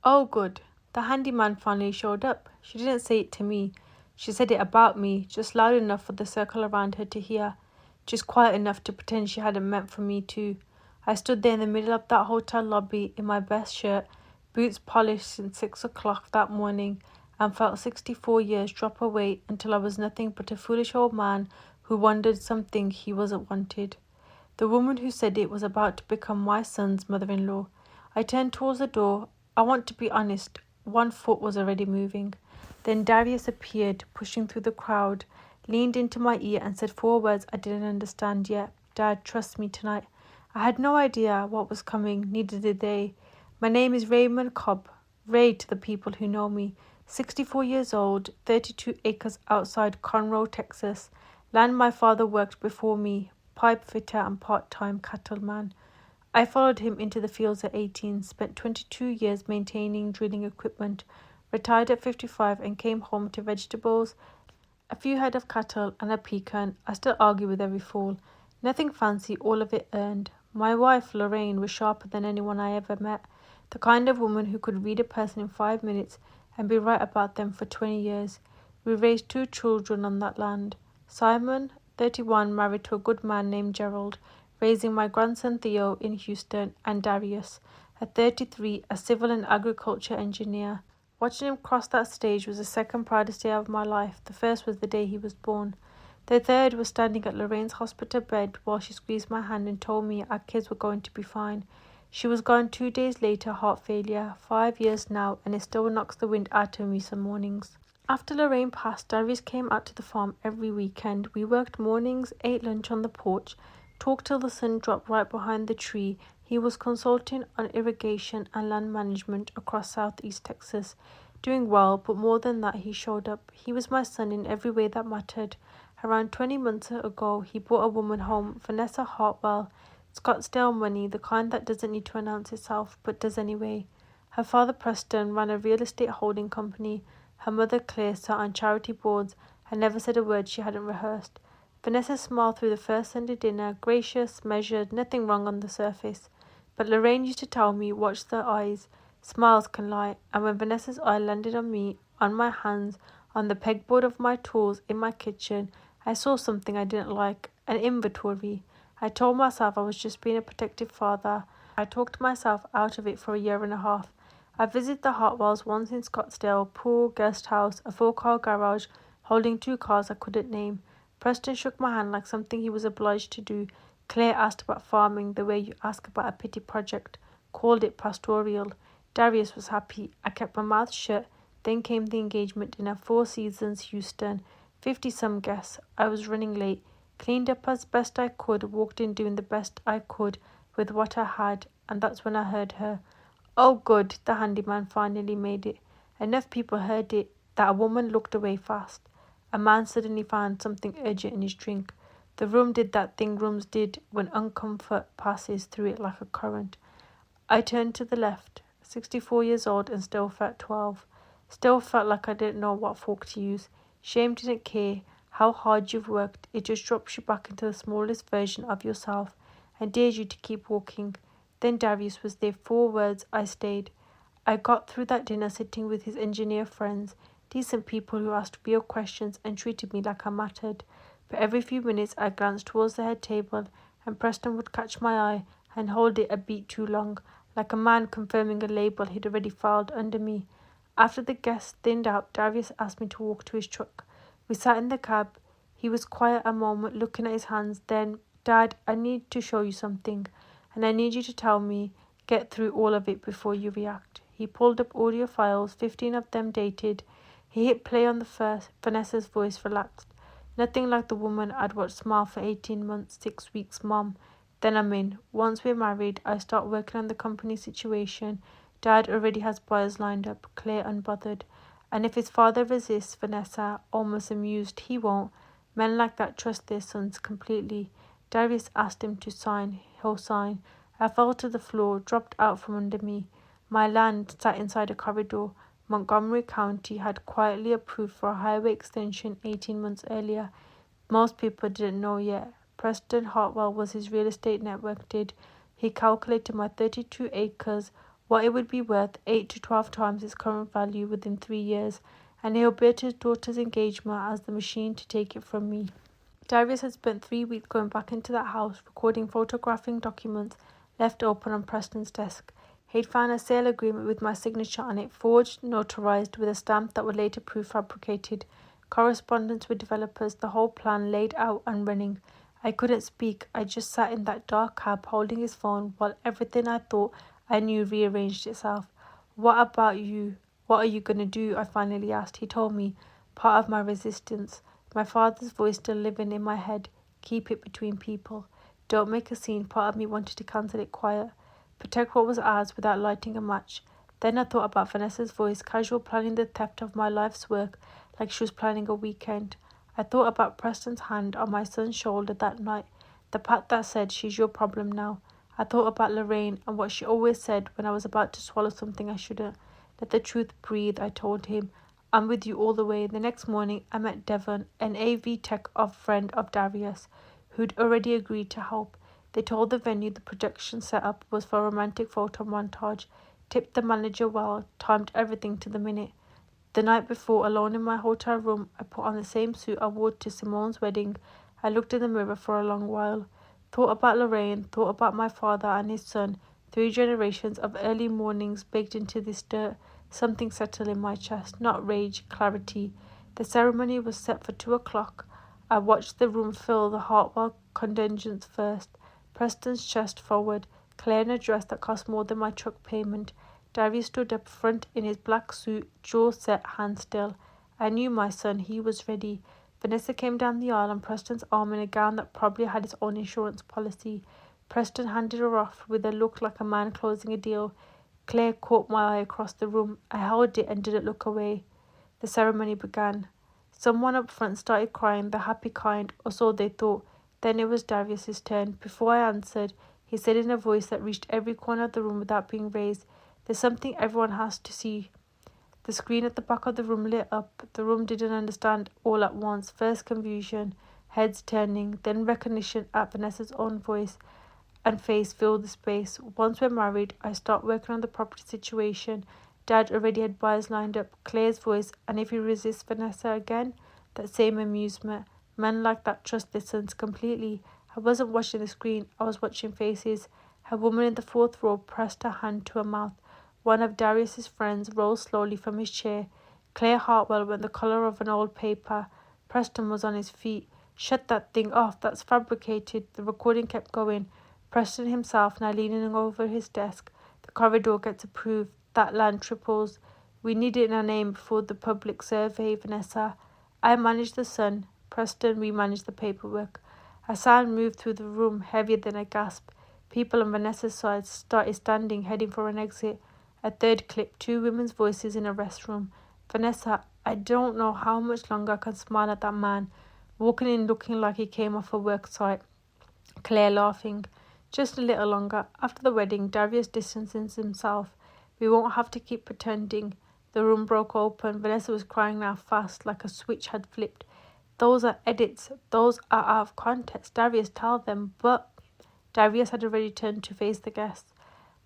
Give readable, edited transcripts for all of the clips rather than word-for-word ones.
Oh, good. The handyman finally showed up. She didn't say it to me. She said it about me, just loud enough for the circle around her to hear, just quiet enough to pretend she hadn't meant for me too. I stood there in the middle of that hotel lobby in my best shirt, boots polished since 6 o'clock that morning, and felt 64 years drop away until I was nothing but a foolish old man who wanted something he wasn't wanted. The woman who said it was about to become my son's mother-in-law. I turned towards the door. I want to be honest, one foot was already moving. Then Darius appeared, pushing through the crowd, leaned into my ear and said 4 words I didn't understand yet. Dad, trust me tonight. I had no idea what was coming, neither did they. My name is Raymond Cobb. Ray to the people who know me. 64 years old, 32 acres outside Conroe, Texas. Land my father worked before me, pipe fitter and part-time cattleman. I followed him into the fields at 18, spent 22 years maintaining drilling equipment, retired at 55 and came home to vegetables, a few head of cattle and a pecan. I still argue with every fool. Nothing fancy, all of it earned. My wife, Lorraine, was sharper than anyone I ever met, the kind of woman who could read a person in 5 minutes and be right about them for 20 years. We raised 2 children on that land. Simon, 31, married to a good man named Gerald, raising my grandson Theo in Houston, and Darius, at 33, a civil and agriculture engineer. Watching him cross that stage was the second proudest day of my life. The first was the day he was born. The third was standing at Lorraine's hospital bed while she squeezed my hand and told me our kids were going to be fine. She was gone 2 days later, heart failure, 5 years now, and it still knocks the wind out of me some mornings. After Lorraine passed, Darius came out to the farm every weekend. We worked mornings, ate lunch on the porch, talked till the sun dropped right behind the tree. He was consulting on irrigation and land management across southeast Texas, doing well, but more than that, he showed up. He was my son in every way that mattered. Around 20 months ago, he brought a woman home, Vanessa Hartwell, Scottsdale money, the kind that doesn't need to announce itself, but does anyway. Her father, Preston, ran a real estate holding company. Her mother, Claire, sat on charity boards and never said a word she hadn't rehearsed. Vanessa smiled through the first Sunday dinner, gracious, measured, nothing wrong on the surface. But Lorraine used to tell me, watch their eyes. Smiles can lie. And when Vanessa's eye landed on me, on my hands, on the pegboard of my tools in my kitchen, I saw something I didn't like, an inventory. I told myself I was just being a protective father. I talked myself out of it for a year and a half. I visited the Hartwells once in Scottsdale, pool, guest house, a 4-car garage, holding 2 cars I couldn't name. Preston shook my hand like something he was obliged to do. Claire asked about farming the way you ask about a pity project, called it pastoral. Darius was happy. I kept my mouth shut. Then came the engagement dinner, 4 Seasons, Houston. 50-some guests. I was running late. Cleaned up as best I could, walked in doing the best I could with what I had, and that's when I heard her. Oh, good, the handyman finally made it. Enough people heard it that a woman looked away fast. A man suddenly found something urgent in his drink. The room did that thing rooms did when uncomfort passes through it like a current. I turned to the left, 64 years old and still felt 12. Still felt like I didn't know what fork to use. Shame didn't care how hard you've worked. It just drops you back into the smallest version of yourself and dares you to keep walking. Then Darius was there. 4 words, I stayed. I got through that dinner sitting with his engineer friends, decent people who asked real questions and treated me like I mattered. But every few minutes I glanced towards the head table and Preston would catch my eye and hold it a beat too long, like a man confirming a label he'd already filed under me. After the guests thinned out, Darius asked me to walk to his truck. We sat in the cab. He was quiet a moment, looking at his hands. Then, Dad, I need to show you something, and I need you to tell me, get through all of it before you react. He pulled up audio files, 15 of them dated. He hit play on the first. Vanessa's voice relaxed. Nothing like the woman I'd watched smile for 18 months, 6 weeks, Mom. Then I'm in. Once we're married, I start working on the company situation. Dad already has buyers lined up, Claire unbothered. And if his father resists, Vanessa, almost amused, he won't. Men like that trust their sons completely. Darius asked him to sign. He'll sign. I fell to the floor, dropped out from under me. My land sat inside a corridor. Montgomery County had quietly approved for a highway extension 18 months earlier. Most people didn't know yet. Preston Hartwell was his real estate network did. He calculated my 32 acres what it would be worth 8 to 12 times its current value within 3 years, and he'll bid his daughter's engagement as the machine to take it from me. Darius had spent 3 weeks going back into that house, recording photographing documents left open on Preston's desk. He'd found a sale agreement with my signature on it, forged, notarized, with a stamp that would later prove fabricated. Correspondence with developers, the whole plan laid out and running. I couldn't speak. I just sat in that dark cab holding his phone while everything I thought I knew rearranged itself. What about you? What are you going to do? I finally asked. He told me, part of my resistance. My father's voice still living in my head. Keep it between people. Don't make a scene. Part of me wanted to cancel it quiet. Protect what was ours without lighting a match. Then I thought about Vanessa's voice, casual planning the theft of my life's work like she was planning a weekend. I thought about Preston's hand on my son's shoulder that night, the pat that said, she's your problem now. I thought about Lorraine and what she always said when I was about to swallow something I shouldn't. Let the truth breathe, I told him. I'm with you all the way. The next morning, I met Devon, an AV tech friend of Darius, who'd already agreed to help. They told the venue the production setup was for a romantic photo montage, tipped the manager well, timed everything to the minute. The night before, alone in my hotel room, I put on the same suit I wore to Simone's wedding. I looked in the mirror for a long while. Thought about Lorraine, thought about my father and his son. 3 generations of early mornings baked into this dirt. Something settled in my chest, not rage, clarity. The ceremony was set for 2 o'clock. I watched the room fill, the Hartwell contingents first. Preston's chest forward, Claire in a dress that cost more than my truck payment. Darius stood up front in his black suit, jaw set, hands still. I knew my son, he was ready. Vanessa came down the aisle on Preston's arm in a gown that probably had its own insurance policy. Preston handed her off with a look like a man closing a deal. Claire caught my eye across the room. I held it and didn't look away. The ceremony began. Someone up front started crying, the happy kind, or so they thought. Then it was Darius's turn. Before I answered, he said in a voice that reached every corner of the room without being raised, "There's something everyone has to see." The screen at the back of the room lit up. The room didn't understand all at once. First confusion, heads turning, then recognition at Vanessa's own voice and face filled the space. Once we're married, I start working on the property situation. Dad already had buyers lined up. Claire's voice, and if he resists Vanessa again, that same amusement. Men like that trust listens completely. I wasn't watching the screen, I was watching faces. A woman in the 4th row pressed her hand to her mouth. One of Darius's friends rose slowly from his chair. Claire Hartwell went the colour of an old paper. Preston was on his feet. "Shut that thing off, that's fabricated." The recording kept going. Preston himself now leaning over his desk. "The corridor gets approved. That land triples. We need it in our name before the public survey, Vanessa. I manage the son. Preston, we manage the paperwork." A sound moved through the room, heavier than a gasp. People on Vanessa's side started standing, heading for an exit. A third clip, 2 women's voices in a restroom. "Vanessa, I don't know how much longer I can smile at that man, walking in looking like he came off a work site." Claire laughing. "Just a little longer. After the wedding, Darius distances himself. We won't have to keep pretending." The room broke open. Vanessa was crying now fast, like a switch had flipped. "Those are edits. Those are out of context. Darius, tell them." But Darius had already turned to face the guests.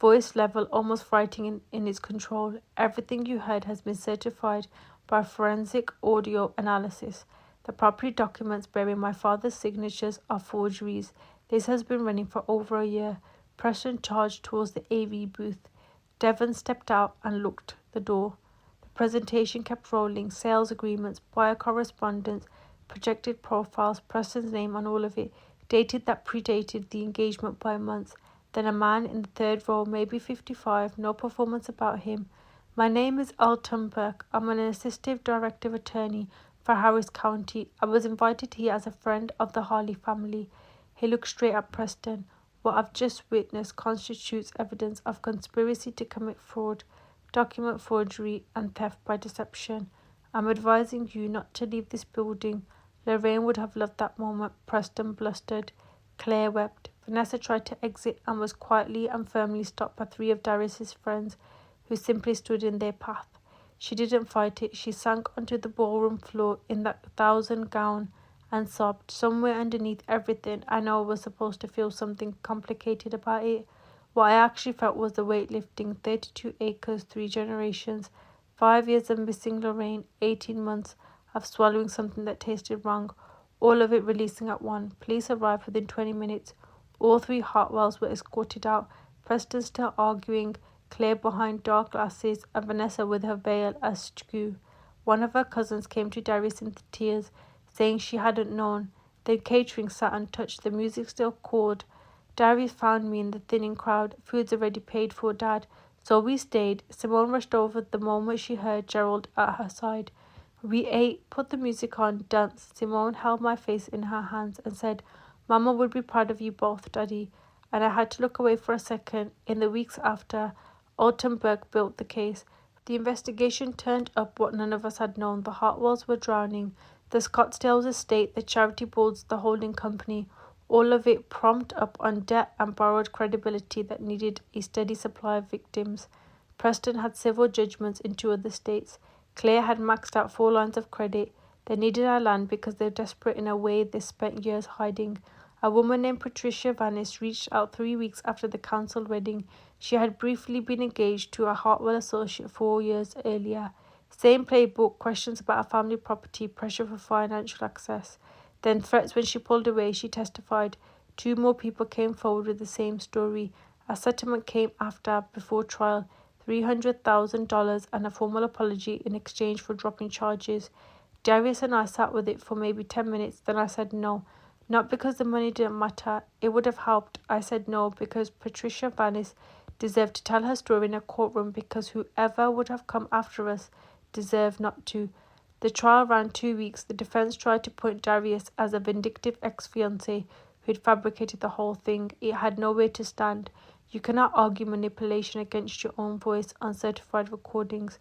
Voice level, almost frightening in its control. "Everything you heard has been certified by forensic audio analysis. The property documents bearing my father's signatures are forgeries. This has been running for over a year." Preston charged towards the AV booth. Devon stepped out and looked the door. The presentation kept rolling. Sales agreements, buyer correspondence, projected profiles, Preston's name on all of it, dated that predated the engagement by months. Then a man in the 3rd row, maybe 55, no performance about him. "My name is Altenberg. I'm an assistant director attorney for Harris County. I was invited here as a friend of the Harley family." He looked straight at Preston. "What I've just witnessed constitutes evidence of conspiracy to commit fraud, document forgery, and theft by deception. I'm advising you not to leave this building." Lorraine would have loved that moment. Preston blustered. Claire wept. Vanessa tried to exit and was quietly and firmly stopped by 3 of Darius's friends, who simply stood in their path. She didn't fight it. She sank onto the ballroom floor in that 1,000 gown and sobbed. Somewhere underneath everything, I know I was supposed to feel something complicated about it. What I actually felt was the weight lifting. 32 acres, 3 generations, 5 years of missing Lorraine, 18 months of swallowing something that tasted wrong, all of it releasing at once. Police arrived within 20 minutes. All three Hartwells were escorted out, Preston still arguing, Claire behind dark glasses, and Vanessa with her veil askew. One of her cousins came to Darius in tears, saying she hadn't known. The catering sat untouched, the music still called. Darius found me in the thinning crowd. Food's already paid for, Dad. So we stayed. Simone rushed over the moment she heard Gerald at her side. We ate, put the music on, danced. Simone held my face in her hands and said, Mama would be proud of you both, Daddy. And I had to look away for a second. In the weeks after, Altenburg built the case. The investigation turned up what none of us had known. The Hartwells were drowning. The Scottsdale's estate, the charity boards, the holding company, all of it propped up on debt and borrowed credibility that needed a steady supply of victims. Preston had civil judgments in 2 other states. Claire had maxed out 4 lines of credit. They needed our land because they were desperate in a way they spent years hiding. A woman named Patricia Vanis reached out 3 weeks after the cancelled wedding. She had briefly been engaged to a Hartwell associate 4 years earlier. Same playbook, questions about her family property, pressure for financial access. Then threats when she pulled away, she testified. 2 more people came forward with the same story. A settlement came after, before trial, $300,000 and a formal apology in exchange for dropping charges. Darius and I sat with it for maybe 10 minutes, then I said no. Not because the money didn't matter, it would have helped. I said no because Patricia Vanis deserved to tell her story in a courtroom, because whoever would have come after us deserved not to. The trial ran 2 weeks. The defense tried to point Darius as a vindictive ex-fiancé who'd fabricated the whole thing. It had nowhere to stand. You cannot argue manipulation against your own voice on certified recordings.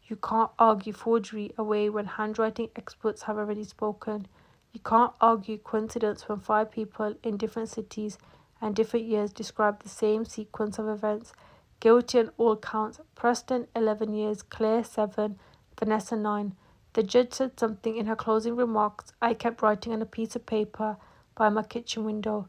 You can't argue forgery away when handwriting experts have already spoken. You can't argue coincidence when 5 people in different cities and different years describe the same sequence of events. Guilty on all counts. Preston 11 years, Claire 7, Vanessa 9. The judge said something in her closing remarks I kept writing on a piece of paper by my kitchen window.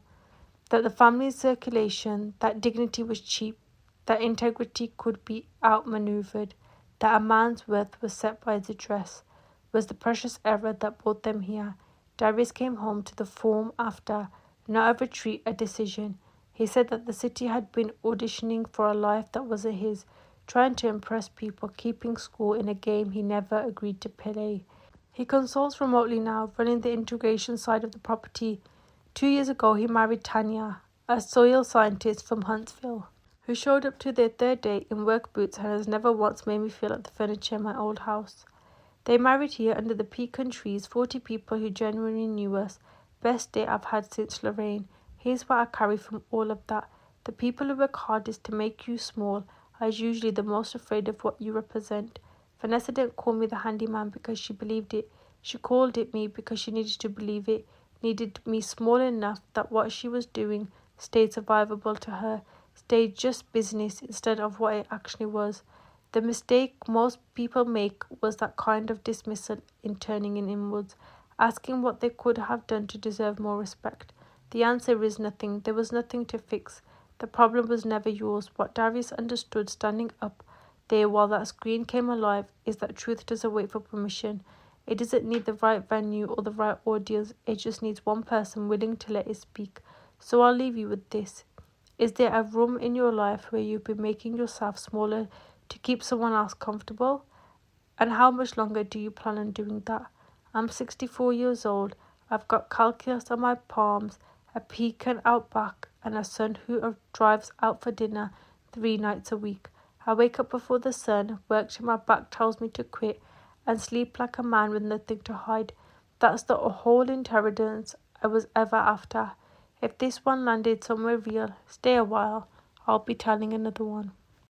That the family's circulation, that dignity was cheap, that integrity could be outmaneuvered, that a man's worth was set by his address, was the precious error that brought them here. Darius came home to the form after, not a retreat, a decision. He said that the city had been auditioning for a life that wasn't his, trying to impress people, keeping score in a game he never agreed to play. He consults remotely now, running the integration side of the property. 2 years ago, he married Tanya, a soil scientist from Huntsville, who showed up to their 3rd date in work boots and has never once made me feel like the furniture in my old house. They married here under the pecan trees, 40 people who genuinely knew us. Best day I've had since Lorraine. Here's what I carry from all of that. The people who work hardest to make you small are usually the most afraid of what you represent. Vanessa didn't call me the handyman because she believed it. She called it me because she needed to believe it, needed me small enough that what she was doing stayed survivable to her, stayed just business instead of what it actually was. The mistake most people make was that kind of dismissal in turning inwards, asking what they could have done to deserve more respect. The answer is nothing. There was nothing to fix. The problem was never yours. What Darius understood standing up there while that screen came alive is that truth doesn't wait for permission. It doesn't need the right venue or the right audience. It just needs one person willing to let it speak. So I'll leave you with this. Is there a room in your life where you've been making yourself smaller to keep someone else comfortable? And how much longer do you plan on doing that? I'm 64 years old. I've got calculus on my palms, a pecan out back, and a son who drives out for dinner 3 nights a week. I wake up before the sun, work till my back tells me to quit, and sleep like a man with nothing to hide. That's the whole inheritance I was ever after. If this one landed somewhere real, stay a while. I'll be telling another one.